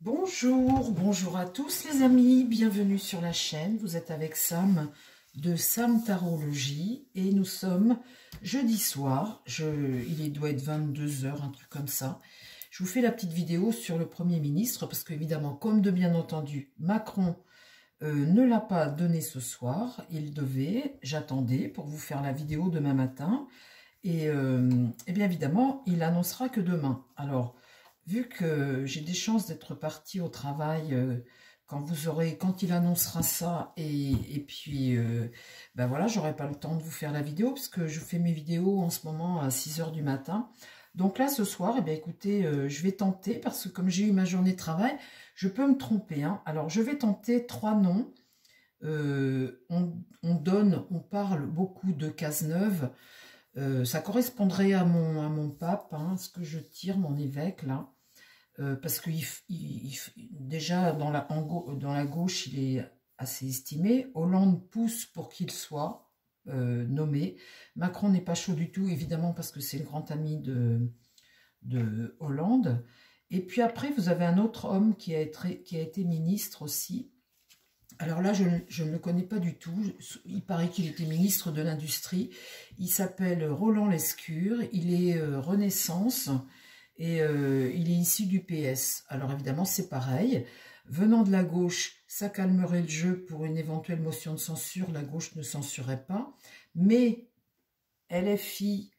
Bonjour, bonjour à tous les amis, bienvenue sur la chaîne. Vous êtes avec Sam de Sam Tarologie et nous sommes jeudi soir. Il doit être 22 h, un truc comme ça. Je vous fais la petite vidéo sur le Premier ministre parce qu'évidemment, comme de bien entendu, Macron ne l'a pas donné ce soir. Il devait, j'attendais pour vous faire la vidéo demain matin. Et bien évidemment, il annoncera que demain. Alors, vu que j'ai des chances d'être partie au travail quand il annoncera ça, et puis ben voilà, j'aurai pas le temps de vous faire la vidéo parce que je fais mes vidéos en ce moment à 6 h du matin. Donc là, ce soir, eh bien, écoutez, je vais tenter, parce que comme j'ai eu ma journée de travail, je peux me tromper, hein. Alors, je vais tenter 3 noms. On parle beaucoup de Cazeneuve. Ça correspondrait à mon pape, hein, ce que je tire, mon évêque, là. Parce que déjà, dans la gauche, il est assez estimé. Hollande pousse pour qu'il soit nommé. Macron n'est pas chaud du tout, évidemment, parce que c'est le grand ami de Hollande. Et puis après, vous avez un autre homme qui a été ministre aussi. Alors là, je ne le connais pas du tout. Il paraît qu'il était ministre de l'Industrie. Il s'appelle Roland Lescure. Il est Renaissance et il est issu du PS. Alors évidemment, c'est pareil. Venant de la gauche, ça calmerait le jeu pour une éventuelle motion de censure. La gauche ne censurerait pas. Mais LFI,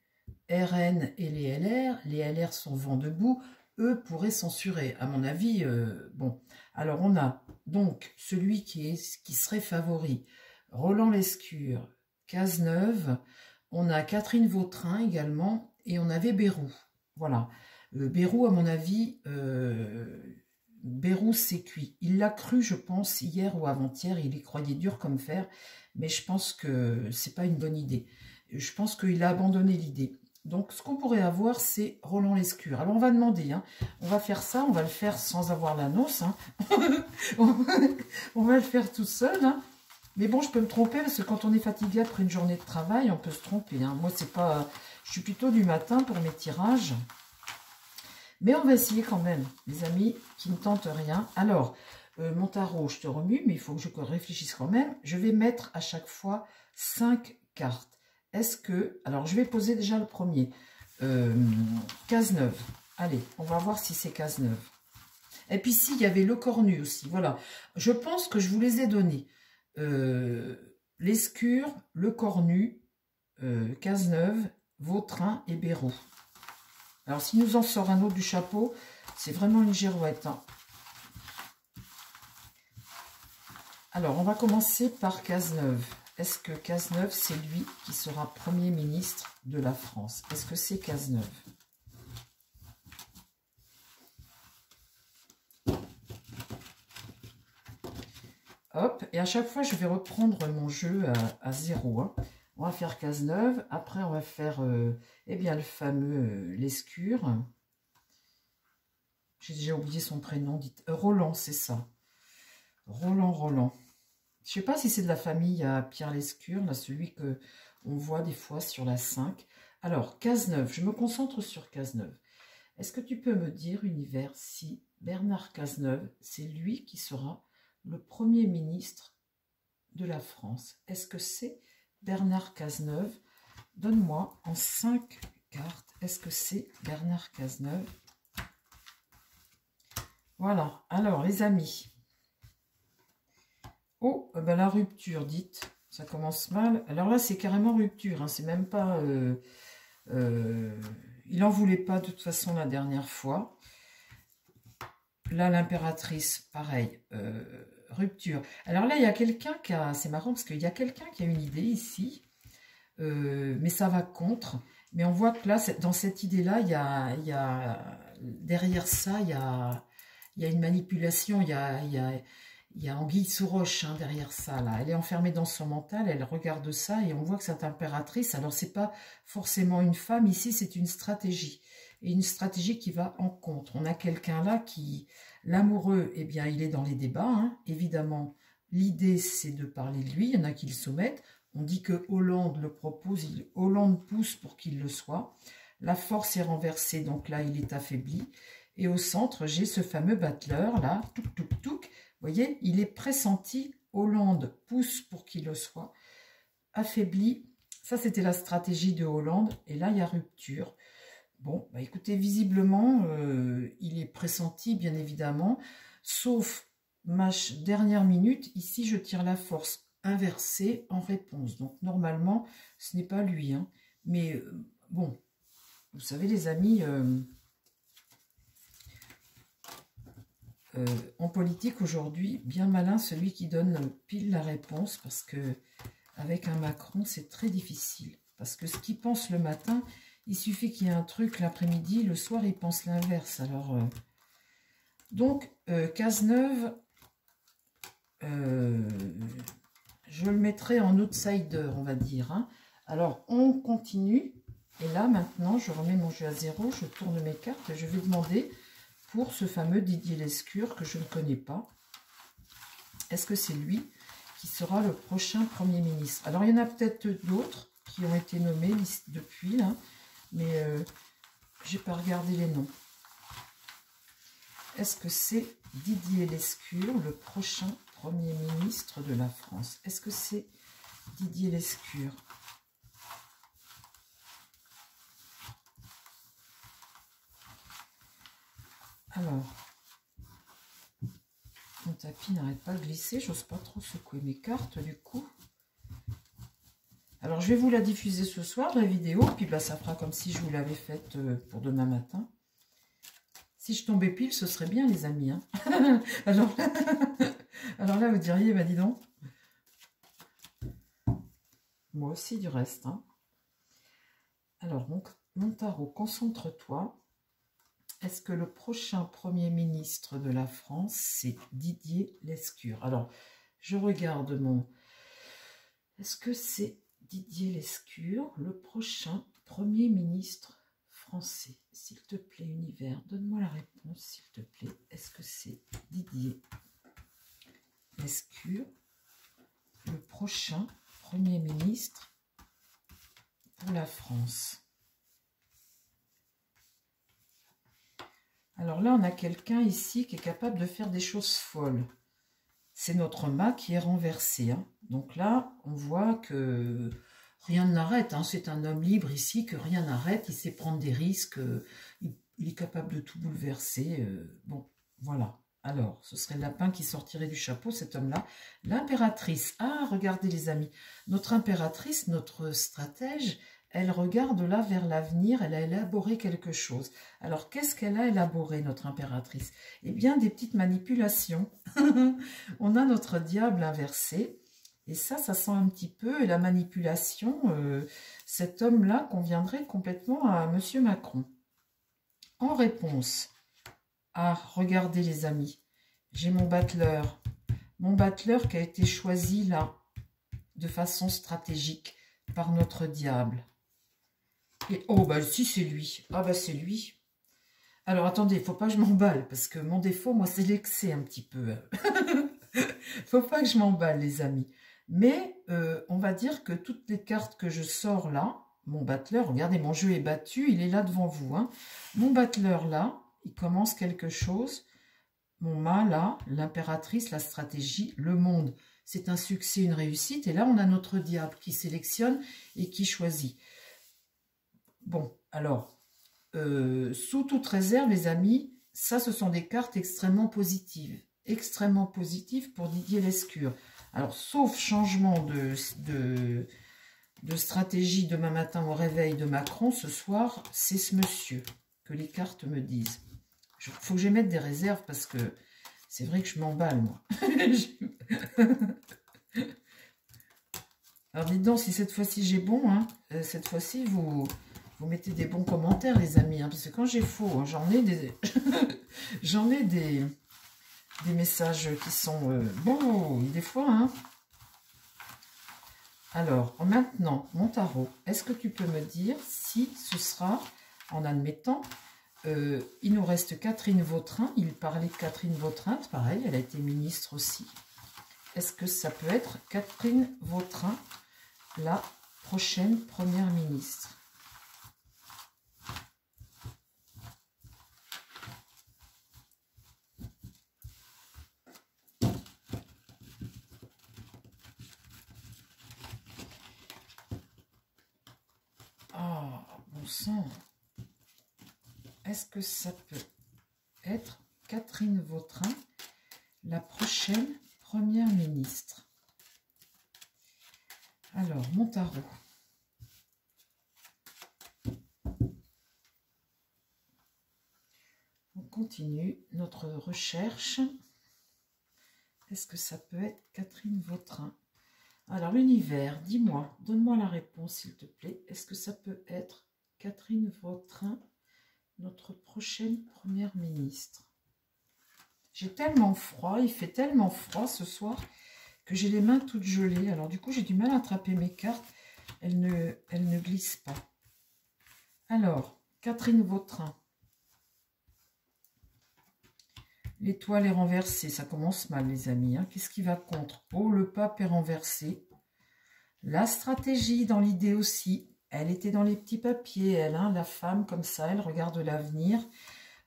RN et les LR sont vent debout. Eux pourraient censurer, à mon avis. Bon, alors on a donc celui qui serait favori, Roland Lescure, Cazeneuve, on a Catherine Vautrin également, et on avait Bayrou. Voilà, Bayrou, à mon avis, Bayrou c'est cuit. Il l'a cru, je pense, hier ou avant-hier, il y croyait dur comme fer, mais je pense que c'est pas une bonne idée. Je pense qu'il a abandonné l'idée. Donc, ce qu'on pourrait avoir, c'est Roland Lescure. Alors, on va demander, hein, on va faire ça, on va le faire sans avoir l'annonce. Hein. On va le faire tout seul. Hein. Mais bon, je peux me tromper, parce que quand on est fatigué après une journée de travail, on peut se tromper. Hein. Moi, c'est pas... Je suis plutôt du matin pour mes tirages. Mais on va essayer quand même, les amis, qui ne tentent rien. Alors, mon tarot, je te remue, mais il faut que je réfléchisse quand même. Je vais mettre à chaque fois 5 cartes. Est-ce que... Alors, je vais poser déjà le premier. Cazeneuve. Allez, on va voir si c'est Cazeneuve. Et puis, ici, il y avait le cornu aussi. Voilà. Je pense que je vous les ai donnés. Lescure, le cornu, Cazeneuve, Vautrin et Bayrou. Alors, s'il nous en sort un autre du chapeau, c'est vraiment une girouette. Hein. Alors, on va commencer par Cazeneuve. Est-ce que Cazeneuve, c'est lui qui sera Premier ministre de la France? Est-ce que c'est Cazeneuve? Hop, et à chaque fois, je vais reprendre mon jeu à 0. Hein. On va faire Cazeneuve. Après, on va faire eh bien, le fameux Lescure. J'ai déjà oublié son prénom. Dites, Roland, c'est ça. Roland. Je ne sais pas si c'est de la famille à Pierre Lescure, là, celui que on voit des fois sur la 5. Alors, Cazeneuve, je me concentre sur Cazeneuve. Est-ce que tu peux me dire, univers, si Bernard Cazeneuve, c'est lui qui sera le Premier ministre de la France? Est-ce que c'est Bernard Cazeneuve? Donne-moi en 5 cartes. Est-ce que c'est Bernard Cazeneuve? Voilà. Alors, les amis... Oh, ben la rupture, dites, ça commence mal. Alors là, c'est carrément rupture, hein, c'est même pas... il n'en voulait pas de toute façon la dernière fois. Là, l'impératrice, pareil, rupture. Alors là, il y a quelqu'un qui a... C'est marrant parce qu'il y a quelqu'un qui a une idée ici, mais ça va contre. Mais on voit que là, dans cette idée-là, il y a... Derrière ça, il y a une manipulation, il y a Anguille sous roche, hein, derrière ça, là. Elle est enfermée dans son mental, elle regarde ça et on voit que cette impératrice, alors c'est pas forcément une femme, ici c'est une stratégie. Et une stratégie qui va en contre. On a quelqu'un là qui, l'amoureux, eh bien il est dans les débats, hein. Évidemment, l'idée c'est de parler de lui, il y en a qui le soumettent. On dit que Hollande le propose, Hollande pousse pour qu'il le soit. La force est renversée, donc là il est affaibli. Et au centre, j'ai ce fameux battleur, là, touc, touc, touc. Vous voyez, il est pressenti. Hollande pousse pour qu'il le soit. Affaibli. Ça, c'était la stratégie de Hollande. Et là, il y a rupture. Bon, bah écoutez, visiblement, il est pressenti, bien évidemment. Sauf match dernière minute. Ici, je tire la force inversée en réponse. Donc, normalement, ce n'est pas lui. Hein. Mais bon, vous savez, les amis... en politique aujourd'hui, bien malin celui qui donne pile la réponse, parce que avec un Macron, c'est très difficile. Parce que ce qu'il pense le matin, il suffit qu'il y ait un truc l'après-midi, le soir, il pense l'inverse. Alors, donc, Cazeneuve, je le mettrai en outsider, on va dire. Hein. Alors, on continue. Et là, maintenant, je remets mon jeu à zéro, je tourne mes cartes et je vais demander... pour ce fameux Didier Lescure que je ne connais pas. Est-ce que c'est lui qui sera le prochain Premier ministre? Alors, il y en a peut-être d'autres qui ont été nommés depuis, là, mais je n'ai pas regardé les noms. Est-ce que c'est Didier Lescure, le prochain Premier ministre de la France? Est-ce que c'est Didier Lescure? Alors, mon tapis n'arrête pas de glisser, j'ose pas trop secouer mes cartes du coup. Alors, je vais vous la diffuser ce soir, la vidéo, puis bah, ça fera comme si je vous l'avais faite pour demain matin. Si je tombais pile, ce serait bien, les amis. Hein. alors là, vous diriez, bah dis donc. Moi aussi, du reste. Hein. Alors, mon tarot, concentre-toi. Est-ce que le prochain Premier ministre de la France, c'est Didier Lescure? Alors, je regarde mon... Est-ce que c'est Didier Lescure, le prochain Premier ministre français? S'il te plaît, univers, donne-moi la réponse, s'il te plaît. Est-ce que c'est Didier Lescure, le prochain Premier ministre pour la France? Alors là, on a quelqu'un ici qui est capable de faire des choses folles. C'est notre mât qui est renversé. Hein. Donc là, on voit que rien ne l'arrête. Hein. C'est un homme libre ici, que rien n'arrête. Il sait prendre des risques. Il est capable de tout bouleverser. Bon, voilà. Alors, ce serait le lapin qui sortirait du chapeau, cet homme-là. L'impératrice. Ah, regardez les amis. Notre impératrice, notre stratège... Elle regarde là vers l'avenir, elle a élaboré quelque chose. Alors, qu'est-ce qu'elle a élaboré, notre impératrice? Eh bien, des petites manipulations. On a notre diable inversé. Et ça sent un petit peu. Et la manipulation, cet homme-là conviendrait complètement à M. Macron. En réponse, regardez les amis, j'ai mon battleur. Mon battleur qui a été choisi là, de façon stratégique, par notre diable. Et, oh, bah si, c'est lui. Ah, bah c'est lui. Alors, attendez, il ne faut pas que je m'emballe, parce que mon défaut, moi, c'est l'excès un petit peu. Faut pas que je m'emballe, les amis. Mais, on va dire que toutes les cartes que je sors là, mon battleur, regardez, mon jeu est battu, il est là devant vous. Hein. Mon battleur, là, il commence quelque chose. Mon mât, là, l'impératrice, la stratégie, le monde. C'est un succès, une réussite. Et là, on a notre diable qui sélectionne et qui choisit. Bon, alors, sous toute réserve, les amis, ça, ce sont des cartes extrêmement positives. Extrêmement positives pour Didier Lescure. Alors, sauf changement de stratégie demain matin au réveil de Macron, ce soir, c'est ce monsieur que les cartes me disent. Il faut que je mette des réserves parce que c'est vrai que je m'emballe, moi. Alors, dites donc, si cette fois-ci j'ai bon, hein, cette fois-ci, vous mettez des bons commentaires, les amis, hein, parce que quand j'ai faux, hein, j'en ai des messages qui sont bons, des fois. Hein. Alors, maintenant, mon tarot, est-ce que tu peux me dire si ce sera, en admettant, il nous reste Catherine Vautrin, il parlait de Catherine Vautrin, pareil, elle a été ministre aussi. Est-ce que ça peut être Catherine Vautrin, la prochaine première ministre? bon sang. Est-ce que ça peut être Catherine Vautrin, la prochaine première ministre? Alors, mon tarot. On continue notre recherche. Est-ce que ça peut être Catherine Vautrin? Alors, l'univers, dis-moi, donne-moi la réponse, s'il te plaît. Est-ce que ça peut être Catherine Vautrin, notre prochaine première ministre? J'ai tellement froid, il fait tellement froid ce soir que j'ai les mains toutes gelées. Alors, du coup, j'ai du mal à attraper mes cartes. Elles ne glissent pas. Alors, Catherine Vautrin. L'étoile est renversée, ça commence mal les amis. Hein. Qu'est-ce qui va contre? Oh, le pape est renversé. La stratégie dans l'idée aussi. Elle était dans les petits papiers, elle, hein, la femme comme ça, elle regarde l'avenir.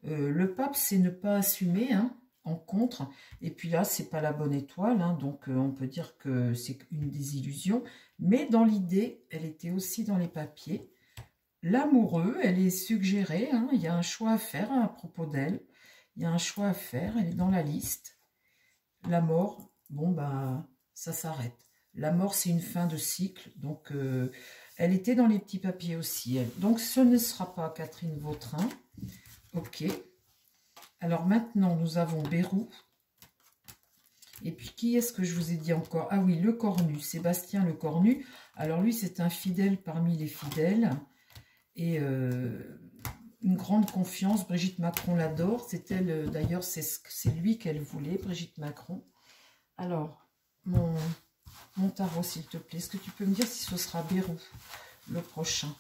Le pape, c'est ne pas assumer, hein, en contre. Et puis là, c'est pas la bonne étoile, hein, donc on peut dire que c'est une désillusion. Mais dans l'idée, elle était aussi dans les papiers. L'amoureux, elle est suggérée, hein, il y a un choix à faire hein, à propos d'elle. Il y a un choix à faire, elle est dans la liste. La mort, bon, bah, ça s'arrête. La mort, c'est une fin de cycle, donc elle était dans les petits papiers aussi. Elle. Donc, ce ne sera pas Catherine Vautrin. Ok. Alors, maintenant, nous avons Bérou. Et puis, qui est-ce que je vous ai dit encore? Ah oui, Le Cornu, Sébastien Le Cornu. Alors, lui, c'est un fidèle parmi les fidèles. Et... une grande confiance, Brigitte Macron l'adore, c'est elle, d'ailleurs, c'est lui qu'elle voulait, Brigitte Macron. Alors, mon tarot, s'il te plaît, est-ce que tu peux me dire si ce sera Bérou, le prochain?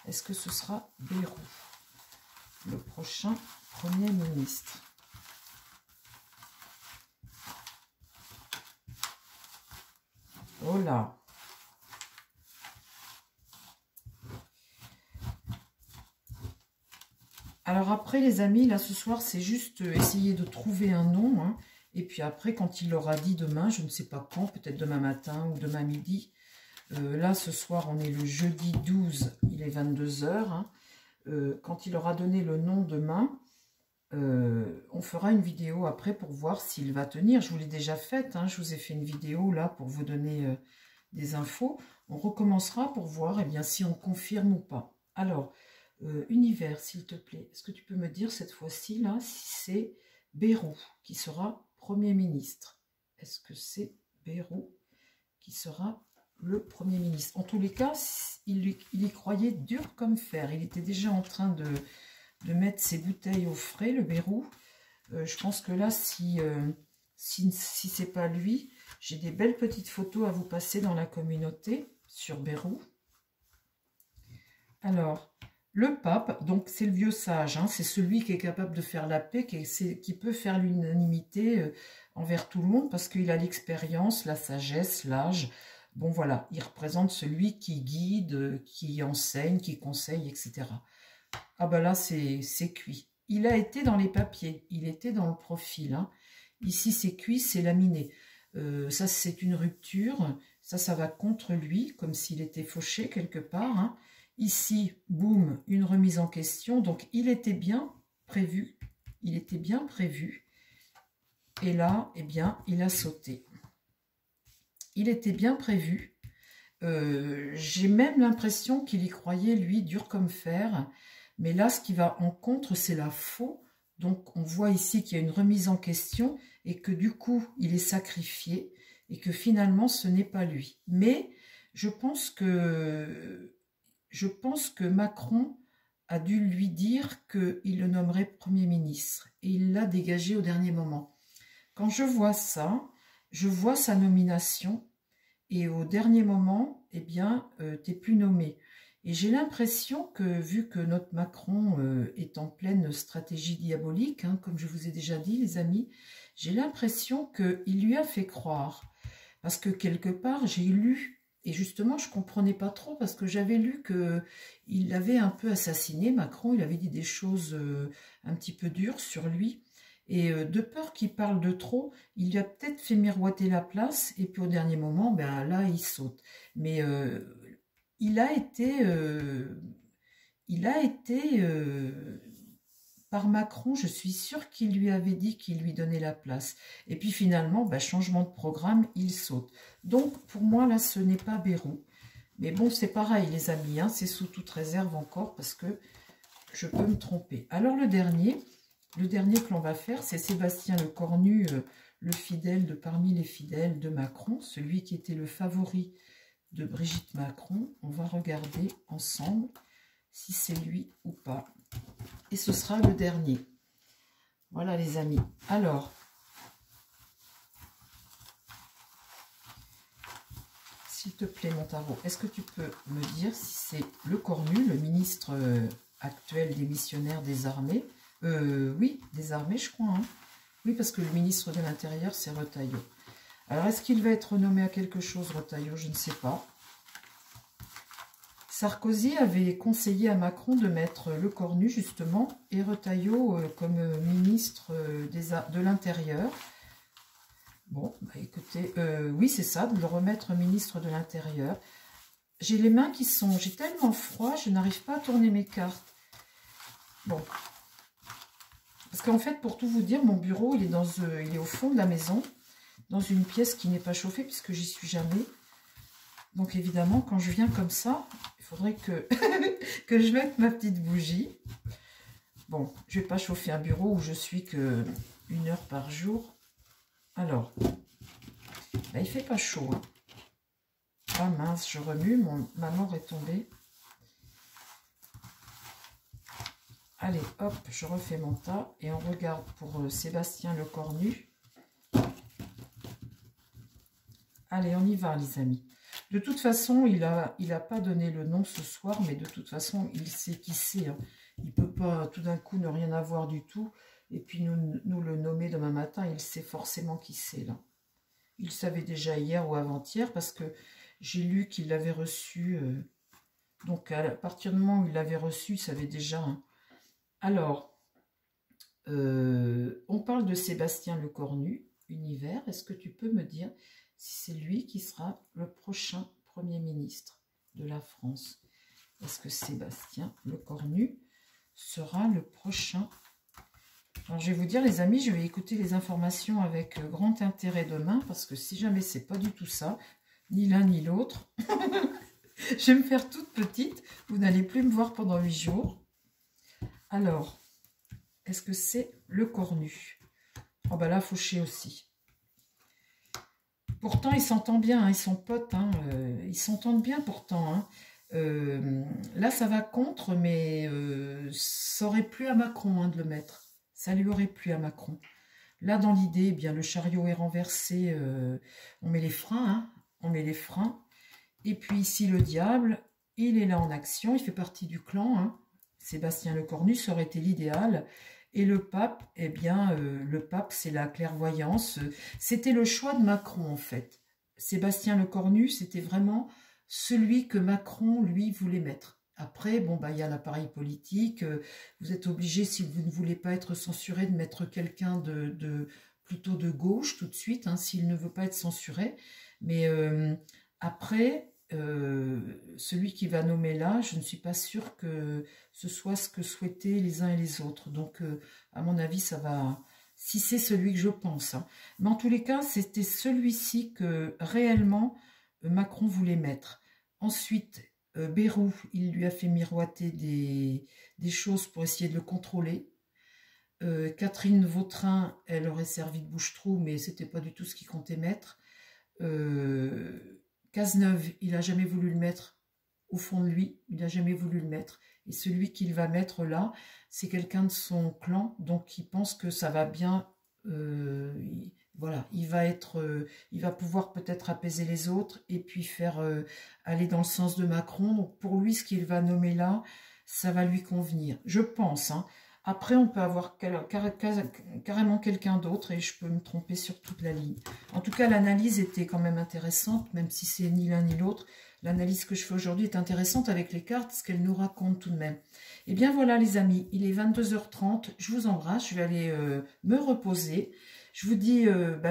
Est-ce que ce sera Bérou, le prochain Premier ministre? Oh là! Alors après, les amis, là, ce soir, c'est juste essayer de trouver un nom. Hein, et puis après, quand il l'aura dit demain, je ne sais pas quand, peut-être demain matin ou demain midi. Là, ce soir, on est le jeudi 12, il est 22 h. Hein, quand il aura donné le nom demain, on fera une vidéo après pour voir s'il va tenir. Je vous l'ai déjà faite. Hein, je vous ai fait une vidéo là pour vous donner des infos. On recommencera pour voir eh bien, si on confirme ou pas. Alors... univers, s'il te plaît, est-ce que tu peux me dire cette fois-ci, là, si c'est Bérou qui sera Premier ministre? Est-ce que c'est Bérou qui sera le Premier ministre? En tous les cas, il y croyait dur comme fer. Il était déjà en train de mettre ses bouteilles au frais, le Bérou. Je pense que là, si c'est pas lui, j'ai des belles petites photos à vous passer dans la communauté sur Bérou. Alors... le pape, donc c'est le vieux sage, hein, c'est celui qui est capable de faire la paix, qui peut faire l'unanimité envers tout le monde, parce qu'il a l'expérience, la sagesse, l'âge. Bon voilà, il représente celui qui guide, qui enseigne, qui conseille, etc. Ah ben là, c'est cuit. Il a été dans les papiers, il était dans le profil. Hein. Ici, c'est cuit, c'est laminé. Ça, c'est une rupture. Ça va contre lui, comme s'il était fauché quelque part. Hein. Ici, boum, une remise en question. Donc, il était bien prévu. Il était bien prévu. Et là, eh bien, il a sauté. Il était bien prévu. J'ai même l'impression qu'il y croyait, lui, dur comme fer. Mais là, ce qui va en contre, c'est la faux. Donc, on voit ici qu'il y a une remise en question et que du coup, il est sacrifié et que finalement, ce n'est pas lui. Mais je pense que Macron a dû lui dire qu'il le nommerait Premier ministre. Et il l'a dégagé au dernier moment. Quand je vois ça, je vois sa nomination. Et au dernier moment, eh bien, t'es plus nommé. Et j'ai l'impression que, vu que notre Macron est en pleine stratégie diabolique, hein, comme je vous ai déjà dit, les amis, j'ai l'impression qu'il lui a fait croire. Parce que quelque part, j'ai lu, et justement, je ne comprenais pas trop, parce que j'avais lu qu'il l'avait un peu assassiné, Macron, il avait dit des choses un petit peu dures sur lui. Et de peur qu'il parle de trop, il lui a peut-être fait miroiter la place, et puis au dernier moment, ben là, il saute. Mais il a été il a été, par Macron, je suis sûre qu'il lui avait dit qu'il lui donnait la place. Et puis finalement, bah, changement de programme, il saute. Donc, pour moi, là, ce n'est pas Bayrou. Mais bon, c'est pareil, les amis, hein, c'est sous toute réserve encore, parce que je peux me tromper. Alors, le dernier que l'on va faire, c'est Sébastien Lecornu, le fidèle de parmi les fidèles de Macron, celui qui était le favori de Brigitte Macron. On va regarder ensemble si c'est lui ou pas. Et ce sera le dernier. Voilà les amis. Alors, s'il te plaît mon tarot, est-ce que tu peux me dire si c'est Lecornu, le ministre actuel démissionnaire des armées? Oui, des armées je crois. Hein. Oui, parce que le ministre de l'Intérieur c'est Retailleau. Alors, est-ce qu'il va être nommé à quelque chose, Retailleau? Je ne sais pas. Sarkozy avait conseillé à Macron de mettre Lecornu, justement, et Retailleau comme ministre de l'Intérieur. Bon, bah écoutez, oui, c'est ça, de le remettre ministre de l'Intérieur. J'ai les mains qui sont... J'ai tellement froid, je n'arrive pas à tourner mes cartes. Bon. Parce qu'en fait, pour tout vous dire, mon bureau, il est au fond de la maison, dans une pièce qui n'est pas chauffée, puisque j'y suis jamais. Donc évidemment, quand je viens comme ça, il faudrait que, que je mette ma petite bougie. Bon, je ne vais pas chauffer un bureau où je suis que 1 heure par jour. Alors, là, il ne fait pas chaud. Hein. Ah mince, je remue, ma mort est tombée. Allez, hop, je refais mon tas et on regarde pour Sébastien Lecornu. Allez, on y va les amis. De toute façon, il a pas donné le nom ce soir, mais de toute façon, il sait qui c'est. Hein. Il ne peut pas tout d'un coup ne rien avoir du tout. Et puis nous le nommer demain matin, il sait forcément qui c'est là. Il savait déjà hier ou avant-hier parce que j'ai lu qu'il l'avait reçu. Donc à partir du moment où il l'avait reçu, il savait déjà. Hein. Alors, on parle de Sébastien Lecornu, Univers. Est-ce que tu peux me dire si c'est lui qui sera le prochain Premier ministre de la France? Est-ce que Sébastien Lecornu sera le prochain? Alors, je vais vous dire, les amis, je vais écouter les informations avec grand intérêt demain, parce que si jamais c'est pas du tout ça, ni l'un ni l'autre, je vais me faire toute petite, vous n'allez plus me voir pendant 8 jours. Alors, est-ce que c'est Lecornu? Oh ben là, Fauché aussi. Pourtant, ils s'entendent bien, hein, ils sont potes, hein, ils s'entendent bien pourtant. Hein. Là, ça va contre, mais ça aurait plu à Macron hein, de le mettre. Ça lui aurait plu à Macron. Là, dans l'idée, eh bien le chariot est renversé, on met les freins, hein, on met les freins. Et puis ici, le diable, il est là en action, il fait partie du clan. Hein. Sébastien Lecornu, ça aurait été l'idéal. Et le pape, eh bien, le pape, c'est la clairvoyance. C'était le choix de Macron, en fait. Sébastien Lecornu, c'était vraiment celui que Macron, lui, voulait mettre. Après, bon, bah, il y a l'appareil politique. Vous êtes obligé, si vous ne voulez pas être censuré, de mettre quelqu'un plutôt de gauche tout de suite, hein, s'il ne veut pas être censuré. Mais après... celui qui va nommer là, je ne suis pas sûre que ce soit ce que souhaitaient les uns et les autres. Donc, à mon avis, ça va... Si c'est celui que je pense. Hein. Mais en tous les cas, c'était celui-ci que réellement Macron voulait mettre. Ensuite, Bayrou, il lui a fait miroiter des choses pour essayer de le contrôler. Catherine Vautrin, elle aurait servi de bouche-trou, mais c'était pas du tout ce qu'il comptait mettre. Cazeneuve, il n'a jamais voulu le mettre au fond de lui, il n'a jamais voulu le mettre. Et celui qu'il va mettre là, c'est quelqu'un de son clan, donc il pense que ça va bien, voilà, il va pouvoir peut-être apaiser les autres et puis faire aller dans le sens de Macron. Donc pour lui, ce qu'il va nommer là, ça va lui convenir, je pense. Hein. Après, on peut avoir carrément quelqu'un d'autre et je peux me tromper sur toute la ligne. En tout cas, l'analyse était quand même intéressante, même si c'est ni l'un ni l'autre. L'analyse que je fais aujourd'hui est intéressante avec les cartes, ce qu'elles nous racontent tout de même. Et bien voilà les amis, il est 22h30, je vous embrasse, je vais aller me reposer. Je vous dis,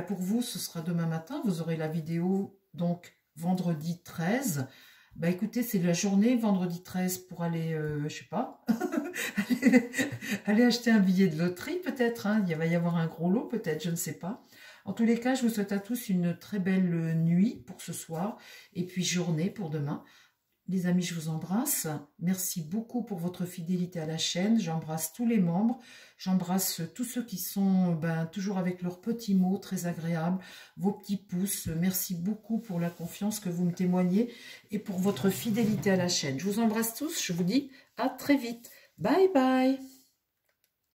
pour vous, ce sera demain matin, vous aurez la vidéo, donc vendredi 13. Bah écoutez, c'est la journée, vendredi 13, pour aller, je sais pas, aller, aller acheter un billet de loterie peut-être, hein. Il va y avoir un gros lot peut-être, je ne sais pas. En tous les cas, je vous souhaite à tous une très belle nuit pour ce soir et puis journée pour demain. Les amis, je vous embrasse. Merci beaucoup pour votre fidélité à la chaîne. J'embrasse tous les membres. J'embrasse tous ceux qui sont toujours avec leurs petits mots très agréables, vos petits pouces. Merci beaucoup pour la confiance que vous me témoignez et pour votre fidélité à la chaîne. Je vous embrasse tous. Je vous dis à très vite. Bye bye.